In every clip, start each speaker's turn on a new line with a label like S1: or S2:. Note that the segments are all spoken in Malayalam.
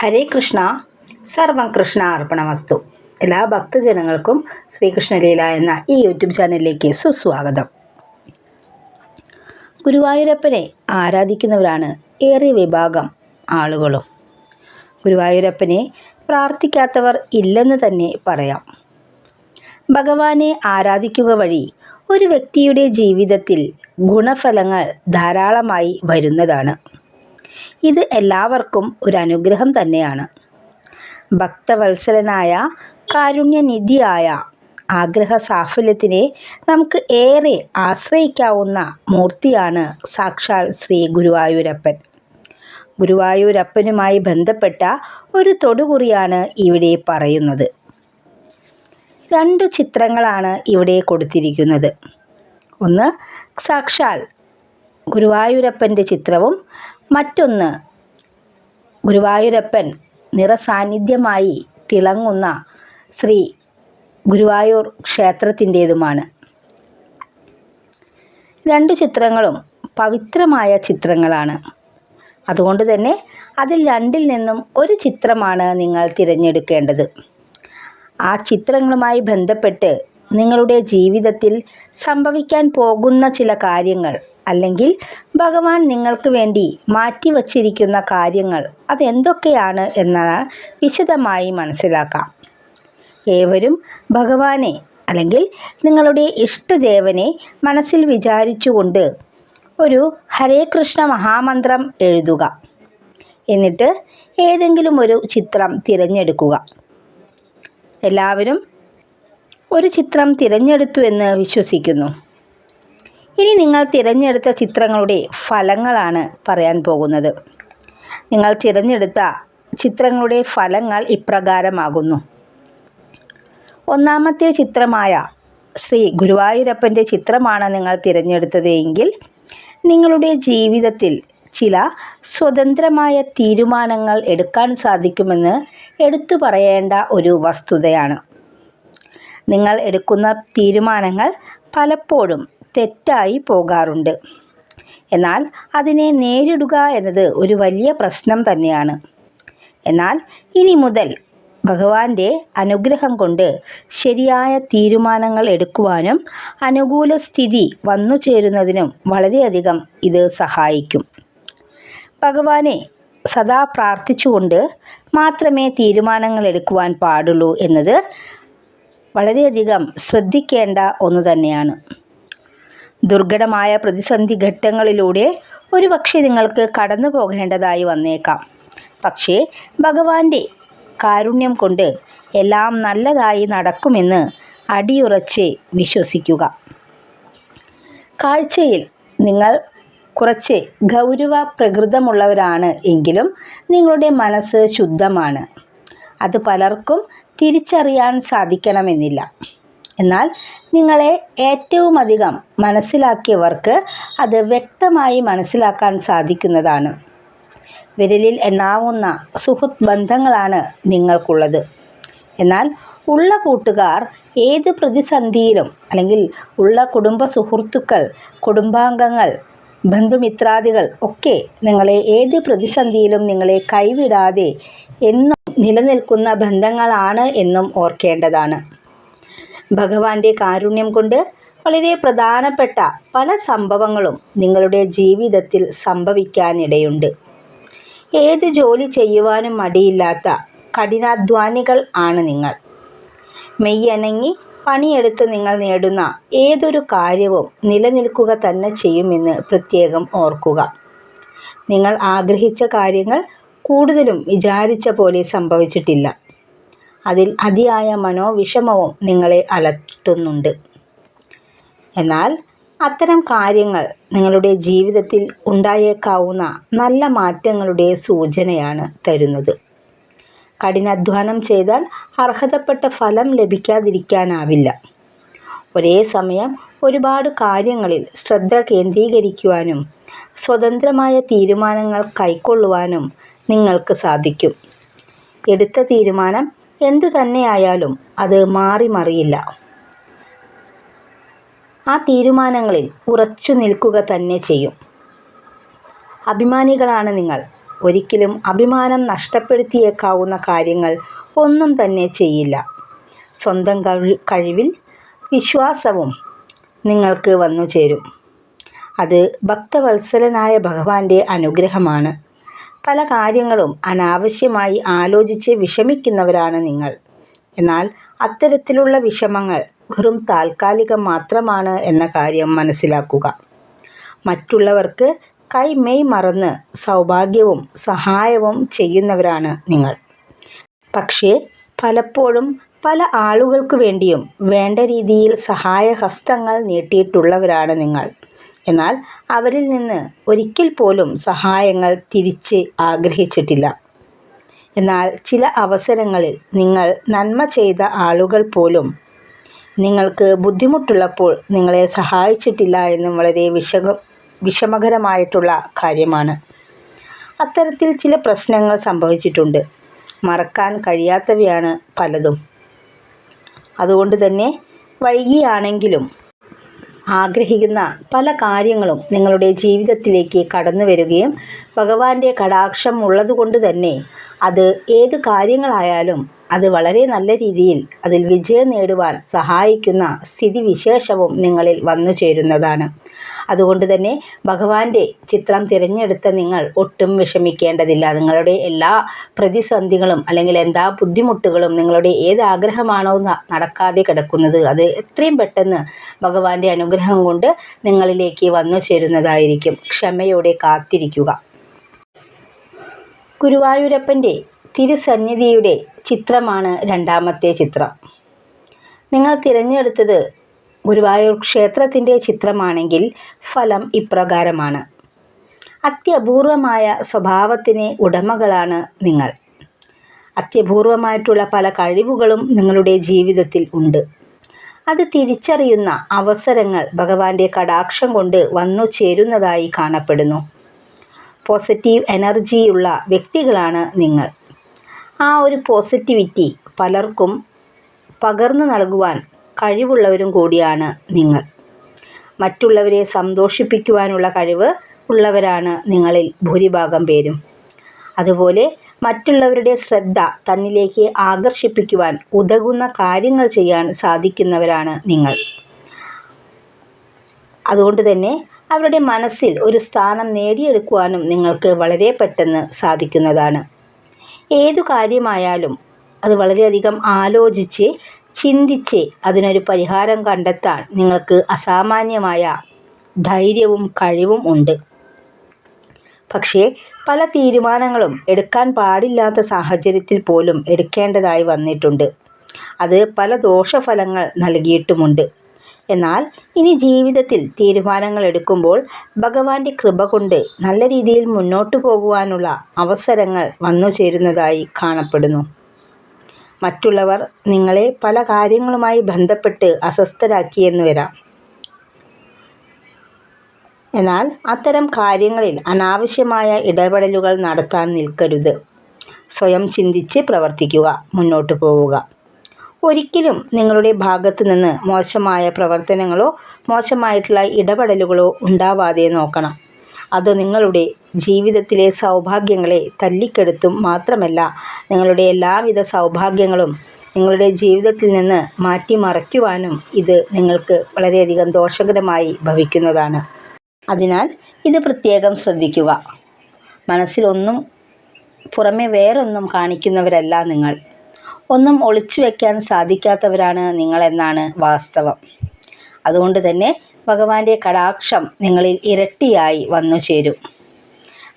S1: ഹരേ കൃഷ്ണ. സർവം കൃഷ്ണ അർപ്പണമസ്തു. എല്ലാ ഭക്തജനങ്ങൾക്കും ശ്രീകൃഷ്ണലീല എന്ന ഈ യൂട്യൂബ് ചാനലിലേക്ക് സുസ്വാഗതം. ഗുരുവായൂരപ്പനെ ആരാധിക്കുന്നവരാണ് ഏറെ വിഭാഗം ആളുകളും. ഗുരുവായൂരപ്പനെ പ്രാർത്ഥിക്കാത്തവർ ഇല്ലെന്ന് തന്നെ പറയാം. ഭഗവാനെ ആരാധിക്കുക വഴി ഒരു വ്യക്തിയുടെ ജീവിതത്തിൽ ഗുണഫലങ്ങൾ ധാരാളമായി വരുന്നതാണ്. ഇത് എല്ലാവർക്കും ഒരു അനുഗ്രഹം തന്നെയാണ്. ഭക്തവത്സലനായ കാരുണ്യനിധിയായ ആഗ്രഹ സാഫല്യത്തിനെ നമുക്ക് ഏറെ ആശ്രയിക്കാവുന്ന മൂർത്തിയാണ് സാക്ഷാൽ ശ്രീ ഗുരുവായൂരപ്പൻ. ഗുരുവായൂരപ്പനുമായി ബന്ധപ്പെട്ട ഒരു തൊടുകുറിയാണ് ഇവിടെ പറയുന്നത്. 2 ചിത്രങ്ങളാണ് ഇവിടെ കൊടുത്തിരിക്കുന്നത്. ഒന്ന് സാക്ഷാൽ ഗുരുവായൂരപ്പൻ്റെ ചിത്രവും മറ്റൊന്ന് ഗുരുവായൂരപ്പൻ നിറസാന്നിധ്യമായി തിളങ്ങുന്ന ശ്രീ ഗുരുവായൂർ ക്ഷേത്രത്തിൻ്റേതുമാണ്. 2 ചിത്രങ്ങളും പവിത്രമായ ചിത്രങ്ങളാണ്. അതുകൊണ്ട് തന്നെ അതിൽ 2ൽ നിന്നും ഒരു ചിത്രമാണ് നിങ്ങൾ തിരഞ്ഞെടുക്കേണ്ടത്. ആ ചിത്രങ്ങളുമായി ബന്ധപ്പെട്ട് നിങ്ങളുടെ ജീവിതത്തിൽ സംഭവിക്കാൻ പോകുന്ന ചില കാര്യങ്ങൾ, അല്ലെങ്കിൽ ഭഗവാൻ നിങ്ങൾക്ക് വേണ്ടി മാറ്റിവച്ചിരിക്കുന്ന കാര്യങ്ങൾ അതെന്തൊക്കെയാണ് എന്ന് വിശദമായി മനസ്സിലാക്കാം. ഏവരും ഭഗവാനെ അല്ലെങ്കിൽ നിങ്ങളുടെ ഇഷ്ടദേവനെ മനസ്സിൽ വിചാരിച്ചുകൊണ്ട് ഒരു ഹരേ കൃഷ്ണ മഹാമന്ത്രം എഴുതുക. എന്നിട്ട് ഏതെങ്കിലും ഒരു ചിത്രം തിരഞ്ഞെടുക്കുക. എല്ലാവരും ഒരു ചിത്രം തിരഞ്ഞെടുത്തു എന്ന് വിശ്വസിക്കുന്നു. ഇനി നിങ്ങൾ തിരഞ്ഞെടുത്ത ചിത്രങ്ങളുടെ ഫലങ്ങളാണ് പറയാൻ പോകുന്നത്. നിങ്ങൾ തിരഞ്ഞെടുത്ത ചിത്രങ്ങളുടെ ഫലങ്ങൾ ഇപ്രകാരമാകുന്നു. ഒന്നാമത്തെ ചിത്രമായ ശ്രീ ഗുരുവായൂരപ്പൻ്റെ ചിത്രമാണ് നിങ്ങൾ തിരഞ്ഞെടുത്തത് എങ്കിൽ നിങ്ങളുടെ ജീവിതത്തിൽ ചില സ്വതന്ത്രമായ തീരുമാനങ്ങൾ എടുക്കാൻ സാധിക്കുമെന്ന് എടുത്തു പറയേണ്ട ഒരു വസ്തുതയാണ്. നിങ്ങൾ എടുക്കുന്ന തീരുമാനങ്ങൾ പലപ്പോഴും തെറ്റായി പോകാറുണ്ട്. എന്നാൽ അതിനെ നേരിടുക എന്നത് ഒരു വലിയ പ്രശ്നം തന്നെയാണ്. എന്നാൽ ഇനി മുതൽ ഭഗവാന്റെ അനുഗ്രഹം കൊണ്ട് ശരിയായ തീരുമാനങ്ങൾ എടുക്കുവാനും അനുകൂല സ്ഥിതി വന്നു ചേരുന്നതിനും വളരെയധികം ഇത് സഹായിക്കും. ഭഗവാനെ സദാ പ്രാർത്ഥിച്ചുകൊണ്ട് മാത്രമേ തീരുമാനങ്ങൾ എടുക്കുവാൻ പാടുള്ളൂ എന്നത് വളരെയധികം ശ്രദ്ധിക്കേണ്ട ഒന്ന് തന്നെയാണ്. ദുർഘടമായ പ്രതിസന്ധി ഘട്ടങ്ങളിലൂടെ ഒരുപക്ഷെ നിങ്ങൾക്ക് കടന്നു പോകേണ്ടതായി വന്നേക്കാം. പക്ഷേ ഭഗവാന്റെ കാരുണ്യം കൊണ്ട് എല്ലാം നല്ലതായി നടക്കുമെന്ന് അടിയുറച്ച് വിശ്വസിക്കുക. കാഴ്ചയിൽ നിങ്ങൾ കുറച്ച് ഗൗരവ പ്രകൃതമുള്ളവരാണ് എങ്കിലും നിങ്ങളുടെ മനസ്സ് ശുദ്ധമാണ്. അത് പലർക്കും തിരിച്ചറിയാൻ സാധിക്കണമെന്നില്ല. എന്നാൽ നിങ്ങളെ ഏറ്റവും അധികം മനസ്സിലാക്കിയവർക്ക് അത് വ്യക്തമായി മനസ്സിലാക്കാൻ സാധിക്കുന്നതാണ്. വിരലിൽ എണ്ണാവുന്ന സുഹൃത്ത് ബന്ധങ്ങളാണ് നിങ്ങൾക്കുള്ളത്. എന്നാൽ ഉള്ള കൂട്ടുകാർ ഏത് പ്രതിസന്ധിയിലും, അല്ലെങ്കിൽ ഉള്ള കുടുംബ സുഹൃത്തുക്കൾ, കുടുംബാംഗങ്ങൾ, ബന്ധുമിത്രാദികൾ ഒക്കെ നിങ്ങളെ ഏത് പ്രതിസന്ധിയിലും നിങ്ങളെ കൈവിടാതെ എന്നും നിലനിൽക്കുന്ന ബന്ധങ്ങളാണ് എന്നും ഓർക്കേണ്ടതാണ്. ഭഗവാന്റെ കാരുണ്യം കൊണ്ട് വളരെ പ്രധാനപ്പെട്ട പല സംഭവങ്ങളും നിങ്ങളുടെ ജീവിതത്തിൽ സംഭവിക്കാനിടയുണ്ട്. ഏത് ജോലി ചെയ്യുവാനും മടിയില്ലാത്ത കഠിനാധ്വാനികൾ ആണ് നിങ്ങൾ. മെയ്യണങ്ങി പണിയെടുത്ത് നിങ്ങൾ നേടുന്ന ഏതൊരു കാര്യവും നിലനിൽക്കുക തന്നെ ചെയ്യുമെന്ന് പ്രത്യേകം ഓർക്കുക. നിങ്ങൾ ആഗ്രഹിച്ച കാര്യങ്ങൾ കൂടുതലും വിചാരിച്ച പോലെ സംഭവിച്ചിട്ടില്ല. അതിൽ അതിയായ മനോവിഷമവും നിങ്ങളെ അലട്ടുന്നുണ്ട്. എന്നാൽ അത്തരം കാര്യങ്ങൾ നിങ്ങളുടെ ജീവിതത്തിൽ ഉണ്ടായേക്കാവുന്ന നല്ല മാറ്റങ്ങളുടെ സൂചനയാണ് തരുന്നത്. കഠിനാധ്വാനം ചെയ്താൽ അർഹതപ്പെട്ട ഫലം ലഭിക്കാതിരിക്കാനാവില്ല. ഒരേ സമയം ഒരുപാട് കാര്യങ്ങളിൽ ശ്രദ്ധ കേന്ദ്രീകരിക്കുവാനും സ്വതന്ത്രമായ തീരുമാനങ്ങൾ കൈക്കൊള്ളുവാനും നിങ്ങൾക്ക് സാധിക്കും. എടുത്ത തീരുമാനം എന്തു തന്നെയായാലും അത് മാറി മറിയില്ല. ആ തീരുമാനങ്ങളിൽ ഉറച്ചു നിൽക്കുക തന്നെ ചെയ്യും. അഭിമാനികളാണ് നിങ്ങൾ. ഒരിക്കലും അഭിമാനം നഷ്ടപ്പെടുത്തിയേക്കാവുന്ന കാര്യങ്ങൾ ഒന്നും തന്നെ ചെയ്യില്ല. സ്വന്തം കഴിവിൽ വിശ്വാസവും നിങ്ങൾക്ക് വന്നു ചേരും. അത് ഭക്തവത്സലനായ ഭഗവാന്റെ അനുഗ്രഹമാണ്. പല കാര്യങ്ങളും അനാവശ്യമായി ആലോചിച്ച് വിഷമിക്കുന്നവരാണ് നിങ്ങൾ. എന്നാൽ അത്തരത്തിലുള്ള വിഷമങ്ങൾ വെറും താൽക്കാലികം മാത്രമാണ് എന്ന കാര്യം മനസ്സിലാക്കുക. മറ്റുള്ളവർക്ക് കൈമെയ് മറന്ന് സൗഭാഗ്യവും സഹായവും ചെയ്യുന്നവരാണ് നിങ്ങൾ. പക്ഷേ പലപ്പോഴും പല ആളുകൾക്ക് വേണ്ടിയും വേണ്ട രീതിയിൽ സഹായഹസ്തങ്ങൾ നീട്ടിയിട്ടുള്ളവരാണ് നിങ്ങൾ. എന്നാൽ അവരിൽ നിന്ന് ഒരിക്കൽ പോലും സഹായങ്ങൾ തിരിച്ച് ആഗ്രഹിച്ചിട്ടില്ല. എന്നാൽ ചില അവസരങ്ങളിൽ നിങ്ങൾ നന്മ ചെയ്ത ആളുകൾ പോലും നിങ്ങൾക്ക് ബുദ്ധിമുട്ടുള്ളപ്പോൾ നിങ്ങളെ സഹായിച്ചിട്ടില്ല എന്നും വളരെ വിഷമകരമായിട്ടുള്ള കാര്യമാണ്. അത്തരത്തിൽ ചില പ്രശ്നങ്ങൾ സംഭവിച്ചിട്ടുണ്ട്. മറക്കാൻ കഴിയാത്തവയാണ് പലതും. അതുകൊണ്ട് തന്നെ വൈകിയാണെങ്കിലും ആഗ്രഹിക്കുന്ന പല കാര്യങ്ങളും നിങ്ങളുടെ ജീവിതത്തിലേക്ക് കടന്നു വരികയും ഭഗവാന്റെ കടാക്ഷം ഉള്ളതുകൊണ്ട് തന്നെ അത് ഏത് കാര്യങ്ങളായാലും അത് വളരെ നല്ല രീതിയിൽ അതിൽ വിജയം നേടുവാൻ സഹായിക്കുന്ന സ്ഥിതിവിശേഷവും നിങ്ങളിൽ വന്നു ചേരുന്നതാണ്. അതുകൊണ്ട് തന്നെ ഭഗവാന്റെ ചിത്രം തിരഞ്ഞെടുത്ത നിങ്ങൾ ഒട്ടും വിഷമിക്കേണ്ടതില്ല. നിങ്ങളുടെ എല്ലാ പ്രതിസന്ധികളും അല്ലെങ്കിൽ എന്താ ബുദ്ധിമുട്ടുകളും നിങ്ങളുടെ ഏത് ആഗ്രഹമാണോ നടക്കാതെ കിടക്കുന്നത് അത് എത്രയും പെട്ടെന്ന് ഭഗവാന്റെ അനുഗ്രഹം കൊണ്ട് നിങ്ങളിലേക്ക് വന്നു ചേരുന്നതായിരിക്കും. ക്ഷമയോടെ കാത്തിരിക്കുക. ഗുരുവായൂരപ്പൻ്റെ തിരുസന്നിധിയുടെ ചിത്രമാണ് രണ്ടാമത്തെ ചിത്രം. നിങ്ങൾ തിരഞ്ഞെടുത്തത് ഗുരുവായൂർ ക്ഷേത്രത്തിൻ്റെ ചിത്രമാണെങ്കിൽ ഫലം ഇപ്രകാരമാണ്. അത്യപൂർവമായ സ്വഭാവത്തിന് ഉടമകളാണ് നിങ്ങൾ. അത്യപൂർവമായിട്ടുള്ള പല കഴിവുകളും നിങ്ങളുടെ ജീവിതത്തിൽ ഉണ്ട്. അത് തിരിച്ചറിയുന്ന അവസരങ്ങൾ ഭഗവാന്റെ കടാക്ഷം കൊണ്ട് വന്നു ചേരുന്നതായി കാണപ്പെടുന്നു. പോസിറ്റീവ് എനർജിയുള്ള വ്യക്തികളാണ് നിങ്ങൾ. ആ ഒരു പോസിറ്റിവിറ്റി പലർക്കും പകർന്നു നൽകുവാൻ കഴിവുള്ളവരും കൂടിയാണ് നിങ്ങൾ. മറ്റുള്ളവരെ സന്തോഷിപ്പിക്കുവാനുള്ള കഴിവ് ഉള്ളവരാണ് നിങ്ങളിൽ ഭൂരിഭാഗം പേരും. അതുപോലെ മറ്റുള്ളവരുടെ ശ്രദ്ധ തന്നിലേക്ക് ആകർഷിപ്പിക്കുവാൻ ഉതകുന്ന കാര്യങ്ങൾ ചെയ്യാൻ സാധിക്കുന്നവരാണ് നിങ്ങൾ. അതുകൊണ്ട് തന്നെ അവരുടെ മനസ്സിൽ ഒരു സ്ഥാനം നേടിയെടുക്കുവാനും നിങ്ങൾക്ക് വളരെ പെട്ടെന്ന് സാധിക്കുന്നതാണ്. ഏതു കാര്യമായാലും അത് വളരെയധികം ആലോചിച്ച് ചിന്തിച്ച് അതിനൊരു പരിഹാരം കണ്ടെത്താൻ നിങ്ങൾക്ക് അസാമാന്യമായ ധൈര്യവും കഴിവും ഉണ്ട്. പക്ഷേ പല തീരുമാനങ്ങളും എടുക്കാൻ പാടില്ലാത്ത സാഹചര്യത്തിൽ പോലും എടുക്കേണ്ടതായി വന്നിട്ടുണ്ട്. അത് പല ദോഷഫലങ്ങൾ നൽകിയിട്ടുമുണ്ട്. എന്നാൽ ഇനി ജീവിതത്തിൽ തീരുമാനങ്ങൾ എടുക്കുമ്പോൾ ഭഗവാന്റെ കൃപ കൊണ്ട് നല്ല രീതിയിൽ മുന്നോട്ടു പോകുവാനുള്ള അവസരങ്ങൾ വന്നു ചേരുന്നതായി കാണപ്പെടുന്നു. മറ്റുള്ളവർ നിങ്ങളെ പല കാര്യങ്ങളുമായി ബന്ധപ്പെട്ട് അസ്വസ്ഥരാക്കിയെന്ന് വരാം. എന്നാൽ അത്തരം കാര്യങ്ങളിൽ അനാവശ്യമായ ഇടപെടലുകൾ നടത്താൻ നിൽക്കരുത്. സ്വയം ചിന്തിച്ച് പ്രവർത്തിക്കുക, മുന്നോട്ട് പോവുക. ഒരിക്കലും നിങ്ങളുടെ ഭാഗത്തു നിന്ന് മോശമായ പ്രവർത്തനങ്ങളോ മോശമായിട്ടുള്ള ഇടപെടലുകളോ ഉണ്ടാവാതെ നോക്കണം. അത് നിങ്ങളുടെ ജീവിതത്തിലെ സൗഭാഗ്യങ്ങളെ തല്ലിക്കെടുത്തും മാത്രമല്ല നിങ്ങളുടെ എല്ലാവിധ സൗഭാഗ്യങ്ങളും നിങ്ങളുടെ ജീവിതത്തിൽ നിന്ന് മാറ്റിമറിക്കുവാനും ഇത് നിങ്ങൾക്ക് വളരെയധികം ദോഷകരമായി ഭവിക്കുന്നതാണ്. അതിനാൽ ഇത് പ്രത്യേകം ശ്രദ്ധിക്കുക. മനസ്സിലൊന്നും പുറമെ വേറൊന്നും കാണിക്കുന്നവരല്ല നിങ്ങൾ. ഒന്നും ഒളിച്ചു വയ്ക്കാൻ സാധിക്കാത്തവരാണ് നിങ്ങളെന്നാണ് വാസ്തവം. അതുകൊണ്ട് തന്നെ ഭഗവാന്റെ കടാക്ഷം നിങ്ങളിൽ ഇരട്ടിയായി വന്നു ചേരും.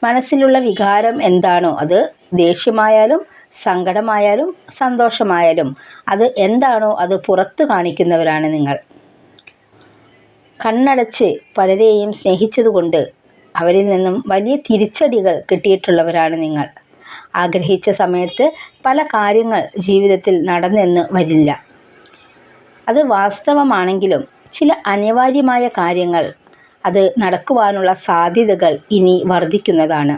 S1: മനസ്സിലുള്ള വികാരം എന്താണോ അത് ദേഷ്യമായാലും സങ്കടമായാലും സന്തോഷമായാലും അത് എന്താണോ അത് പുറത്തു കാണിക്കുന്നവരാണ് നിങ്ങൾ. കണ്ണടച്ച് പലരെയും സ്നേഹിച്ചതുകൊണ്ട് അവരിൽ നിന്നും വലിയ തിരിച്ചടികൾ കിട്ടിയിട്ടുള്ളവരാണ് നിങ്ങൾ. ആഗ്രഹിച്ച സമയത്ത് പല കാര്യങ്ങൾ ജീവിതത്തിൽ നടന്നെന്ന് വരില്ല. അത് വാസ്തവമാണെങ്കിലും ചില അനിവാര്യമായ കാര്യങ്ങൾ അത് നടക്കുവാനുള്ള സാധ്യതകൾ ഇനി വർദ്ധിക്കുന്നതാണ്.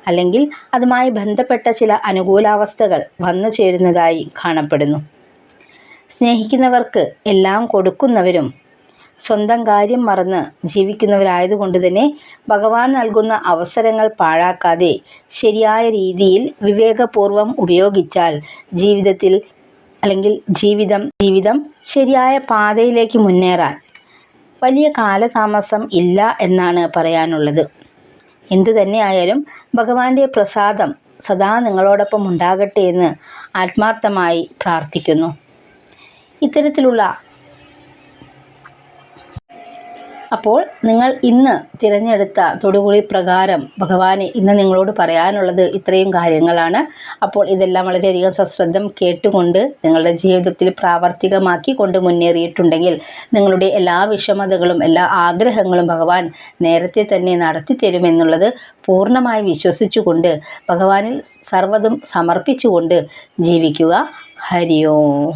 S1: അല്ലെങ്കിൽ അതുമായി ബന്ധപ്പെട്ട ചില അനുകൂലാവസ്ഥകൾ വന്നു ചേരുന്നതായി കാണപ്പെടുന്നു. സ്നേഹിക്കുന്നവർക്ക് എല്ലാം കൊടുക്കുന്നവരും സ്വന്തം കാര്യം മറന്ന് ജീവിക്കുന്നവരായതുകൊണ്ട് തന്നെ ഭഗവാൻ നൽകുന്ന അവസരങ്ങൾ പാഴാക്കാതെ ശരിയായ രീതിയിൽ വിവേകപൂർവം ഉപയോഗിച്ചാൽ ജീവിതം ശരിയായ പാതയിലേക്ക് മുന്നേറാൻ വലിയ കാലതാമസം ഇല്ല എന്നാണ് പറയാനുള്ളത്. എന്തു തന്നെയായാലും ഭഗവാന്റെ പ്രസാദം സദാ നിങ്ങളോടൊപ്പം ഉണ്ടാകട്ടെ എന്ന് ആത്മാർത്ഥമായി പ്രാർത്ഥിക്കുന്നു. ഇത്തരത്തിലുള്ള അപ്പോൾ നിങ്ങൾ ഇന്ന് തിരഞ്ഞെടുത്ത തൊടുകുറി പ്രകാരം ഭഗവാന് ഇന്ന് നിങ്ങളോട് പറയാനുള്ളത് ഇത്രയും കാര്യങ്ങളാണ്. അപ്പോൾ ഇതെല്ലാം വളരെയധികം സശ്രദ്ധം കേട്ടുകൊണ്ട് നിങ്ങളുടെ ജീവിതത്തിൽ പ്രാവർത്തികമാക്കി കൊണ്ട് മുന്നേറിയിട്ടുണ്ടെങ്കിൽ നിങ്ങളുടെ എല്ലാ വിഷമതകളും എല്ലാ ആഗ്രഹങ്ങളും ഭഗവാൻ നേരത്തെ തന്നെ നടത്തി തരുമെന്നുള്ളത് പൂർണ്ണമായി വിശ്വസിച്ചുകൊണ്ട് ഭഗവാനിൽ സർവ്വതും സമർപ്പിച്ചുകൊണ്ട് ജീവിക്കുക. ഹരി ഓം.